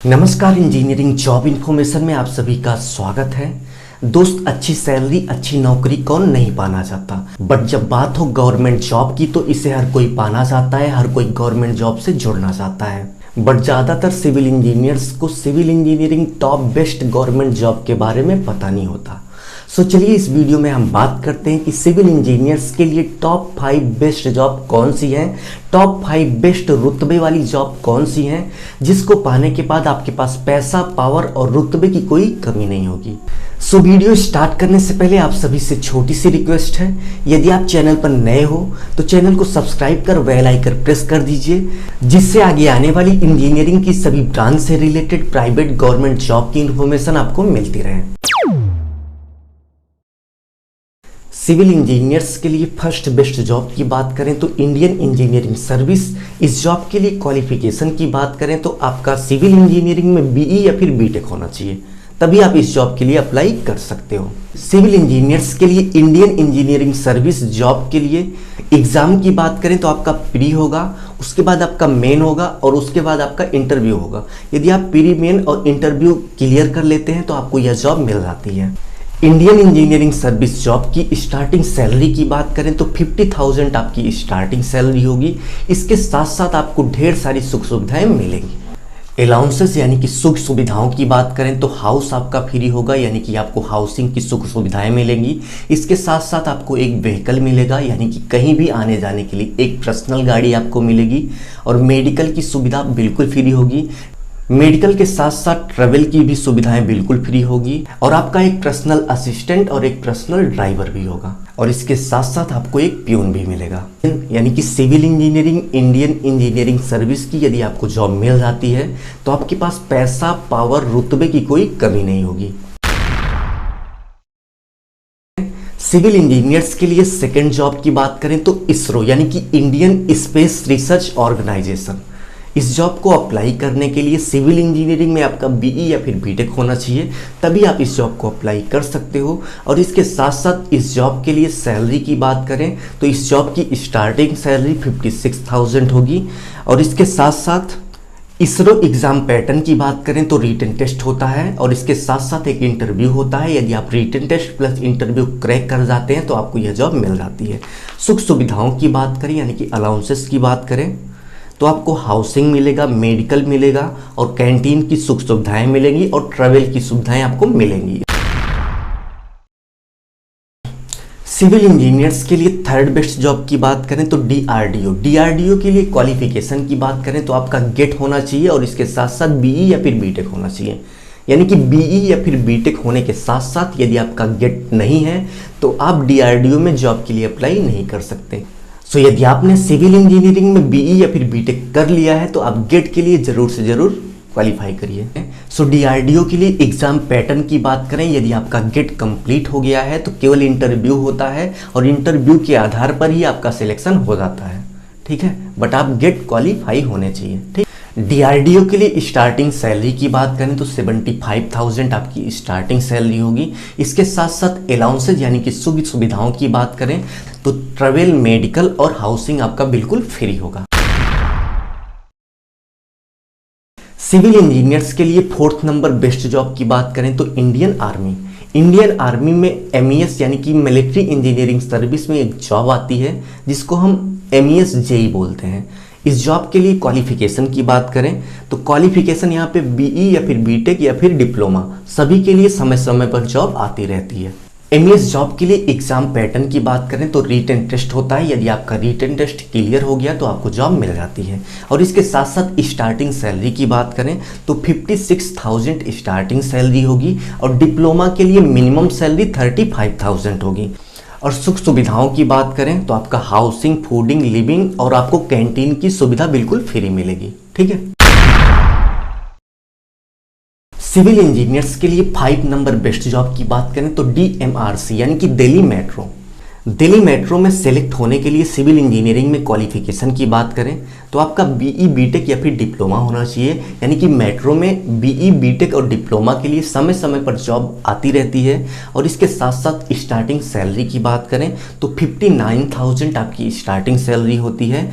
नमस्कार, engineering job information में आप सभी का स्वागत है। दोस्त, अच्छी सैलरी, अच्छी नौकरी कौन नहीं पाना चाहता, बट जब बात हो गवर्नमेंट जॉब की तो इसे हर कोई पाना चाहता है, हर कोई गवर्नमेंट जॉब से जुड़ना चाहता है। बट ज़्यादातर सिविल इंजीनियर्स को civil engineering top best government job के बारे में पता नहीं होता। सो चलिए इस वीडियो में हम बात करते हैं कि सिविल इंजीनियर्स के लिए टॉप 5 बेस्ट जॉब कौन सी हैं, टॉप 5 बेस्ट रुतबे वाली जॉब कौन सी हैं, जिसको पाने के बाद आपके पास पैसा, पावर और रुतबे की कोई कमी नहीं होगी। सो वीडियो स्टार्ट करने से पहले आप सभी से छोटी सी रिक्वेस्ट है, यदि आप चैनल पर नए हो तो चैनल को सब्सक्राइब कर बेल आइकन प्रेस कर दीजिए, जिससे आगे आने वाली इंजीनियरिंग की सभी ब्रांच से रिलेटेड प्राइवेट गवर्नमेंट जॉब की इन्फॉर्मेशन आपको मिलती रहे। सिविल इंजीनियर्स के लिए फर्स्ट बेस्ट जॉब की बात करें तो इंडियन इंजीनियरिंग सर्विस। इस जॉब के लिए क्वालिफिकेशन की बात करें तो आपका सिविल इंजीनियरिंग में बीई या फिर बीटेक होना चाहिए, तभी आप इस जॉब के लिए अप्लाई कर सकते हो। सिविल इंजीनियर्स के लिए इंडियन इंजीनियरिंग सर्विस जॉब के लिए एग्ज़ाम की बात करें तो आपका प्री होगा, उसके बाद आपका मेन होगा और उसके बाद आपका इंटरव्यू होगा। यदि आप प्री, मेन और इंटरव्यू क्लियर कर लेते हैं तो आपको यह जॉब मिल जाती है। इंडियन इंजीनियरिंग सर्विस जॉब की स्टार्टिंग सैलरी की बात करें तो 50,000 आपकी स्टार्टिंग सैलरी होगी। इसके साथ साथ आपको ढेर सारी सुख सुविधाएं मिलेंगी। अलाउंसेस यानी कि सुख सुविधाओं की बात करें तो हाउस आपका फ्री होगा, यानी कि आपको हाउसिंग की सुख सुविधाएं मिलेंगी। इसके साथ साथ आपको एक व्हीकल मिलेगा, यानी कि कहीं भी आने जाने के लिए एक पर्सनल गाड़ी आपको मिलेगी। और मेडिकल की सुविधा बिल्कुल फ्री होगी। मेडिकल के साथ साथ ट्रैवल की भी सुविधाएं बिल्कुल फ्री होगी और आपका एक पर्सनल असिस्टेंट और एक पर्सनल ड्राइवर भी होगा। और इसके साथ साथ आपको एक प्यून भी मिलेगा। यानी कि civil engineering, Indian engineering service की यदि आपको जॉब मिल जाती है तो आपके पास पैसा, पावर, रुतबे की कोई कमी नहीं होगी। सिविल इंजीनियर्स के लिए सेकेंड जॉब की बात करें तो इसरो यानी कि इंडियन स्पेस रिसर्च ऑर्गेनाइजेशन। इस जॉब को अप्लाई करने के लिए सिविल इंजीनियरिंग में आपका बीई या फिर बीटेक होना चाहिए, तभी आप इस जॉब को अप्लाई कर सकते हो। और इसके साथ साथ इस जॉब के लिए सैलरी की बात करें तो इस जॉब की स्टार्टिंग सैलरी 56,000 होगी। और इसके साथ साथ इसरो एग्ज़ाम पैटर्न की बात करें तो रिटन टेस्ट होता है और इसके साथ साथ एक इंटरव्यू होता है। यदि आप written test plus interview crack कर जाते हैं तो आपको यह जॉब मिल जाती है। सुख सुविधाओं की बात करें यानी कि अलाउंसेस की बात करें तो आपको हाउसिंग मिलेगा, मेडिकल मिलेगा और कैंटीन की सुख सुविधाएं मिलेंगी और ट्रैवल की सुविधाएं आपको मिलेंगी। सिविल इंजीनियर्स के लिए थर्ड बेस्ट जॉब की बात करें तो डीआरडीओ। डीआरडीओ के लिए क्वालिफिकेशन की बात करें तो आपका गेट होना चाहिए और इसके साथ साथ बीई या फिर बीटेक होना चाहिए। यानी कि बीई या फिर बीटेक होने के साथ साथ यदि आपका गेट नहीं है तो आप डीआरडीओ में जॉब के लिए अप्लाई नहीं कर सकते। सो यदि आपने सिविल इंजीनियरिंग में बीई या फिर बीटेक कर लिया है तो आप गेट के लिए ज़रूर से ज़रूर क्वालिफाई करिए। सो डीआरडीओ के लिए एग्ज़ाम पैटर्न की बात करें, यदि आपका गेट कंप्लीट हो गया है तो केवल इंटरव्यू होता है और इंटरव्यू के आधार पर ही आपका सिलेक्शन हो जाता है, ठीक है। बट आप गेट क्वालिफाई होने चाहिए, ठीक। डीआरडीओ के लिए स्टार्टिंग सैलरी की बात करें तो 75,000 आपकी स्टार्टिंग सैलरी होगी। इसके साथ साथ अलाउंसेज यानी कि सुख सुविधाओं की बात करें तो ट्रैवल, मेडिकल और हाउसिंग आपका बिल्कुल फ्री होगा। सिविल इंजीनियर्स के लिए फोर्थ नंबर बेस्ट जॉब की बात करें तो इंडियन आर्मी। इंडियन आर्मी में एमईएस यानी कि मिलिट्री इंजीनियरिंग सर्विस में एक जॉब आती है जिसको हम एमईएस जेई बोलते हैं। इस जॉब के लिए क्वालिफिकेशन की बात करें तो क्वालिफिकेशन यहाँ पे बीई या फिर बीटेक या फिर डिप्लोमा, सभी के लिए समय समय पर जॉब आती रहती है। एमईएस जॉब के लिए एग्जाम पैटर्न की बात करें तो रिटन टेस्ट होता है। यदि आपका रिटन टेस्ट क्लियर हो गया तो आपको जॉब मिल जाती है। और इसके साथ साथ स्टार्टिंग सैलरी की बात करें तो 56,000 स्टार्टिंग सैलरी होगी और डिप्लोमा के लिए मिनिमम सैलरी 35,000 होगी। और सुख सुविधाओं की बात करें तो आपका हाउसिंग, फूडिंग, लिविंग और आपको कैंटीन की सुविधा बिल्कुल फ्री मिलेगी, ठीक है। सिविल इंजीनियर्स के लिए 5 नंबर बेस्ट जॉब की बात करें तो डीएमआरसी यानी कि दिल्ली मेट्रो। दिल्ली मेट्रो में सेलेक्ट होने के लिए सिविल इंजीनियरिंग में क्वालिफिकेशन की बात करें तो आपका बीई, बीटेक या फिर डिप्लोमा होना चाहिए। यानी कि मेट्रो में बीई, बीटेक और डिप्लोमा के लिए समय समय पर जॉब आती रहती है। और इसके साथ साथ स्टार्टिंग सैलरी की बात करें तो 59,000 आपकी स्टार्टिंग सैलरी होती है।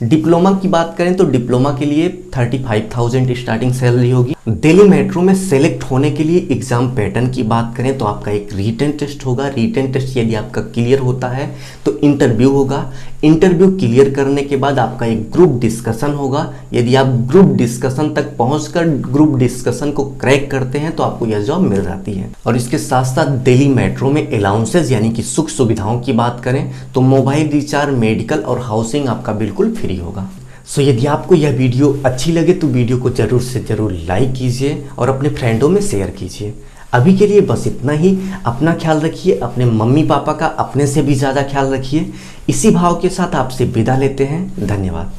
डिप्लोमा की बात करें तो डिप्लोमा के लिए 35,000 स्टार्टिंग सैलरी होगी दिल्ली मेट्रो में सेलेक्ट होने के लिए एग्ज़ाम पैटर्न की बात करें तो आपका एक रिटन टेस्ट होगा। रिटन टेस्ट यदि आपका क्लियर होता है तो इंटरव्यू होगा। इंटरव्यू क्लियर करने के बाद आपका एक ग्रुप डिस्कशन होगा। यदि आप ग्रुप डिस्कशन तक पहुंचकर ग्रुप डिस्कशन को क्रैक करते हैं तो आपको यह जॉब मिल जाती है। और इसके साथ साथ दिल्ली मेट्रो में अलाउंसेज यानी कि सुख सुविधाओं की बात करें तो मोबाइल रिचार्ज, मेडिकल और हाउसिंग आपका बिल्कुल फ्री होगा। यदि आपको यह वीडियो अच्छी लगे तो वीडियो को ज़रूर से ज़रूर लाइक कीजिए और अपने फ्रेंडों में शेयर कीजिए। अभी के लिए बस इतना ही। अपना ख्याल रखिए, अपने मम्मी पापा का अपने से भी ज़्यादा ख्याल रखिए। इसी भाव के साथ आपसे विदा लेते हैं। धन्यवाद।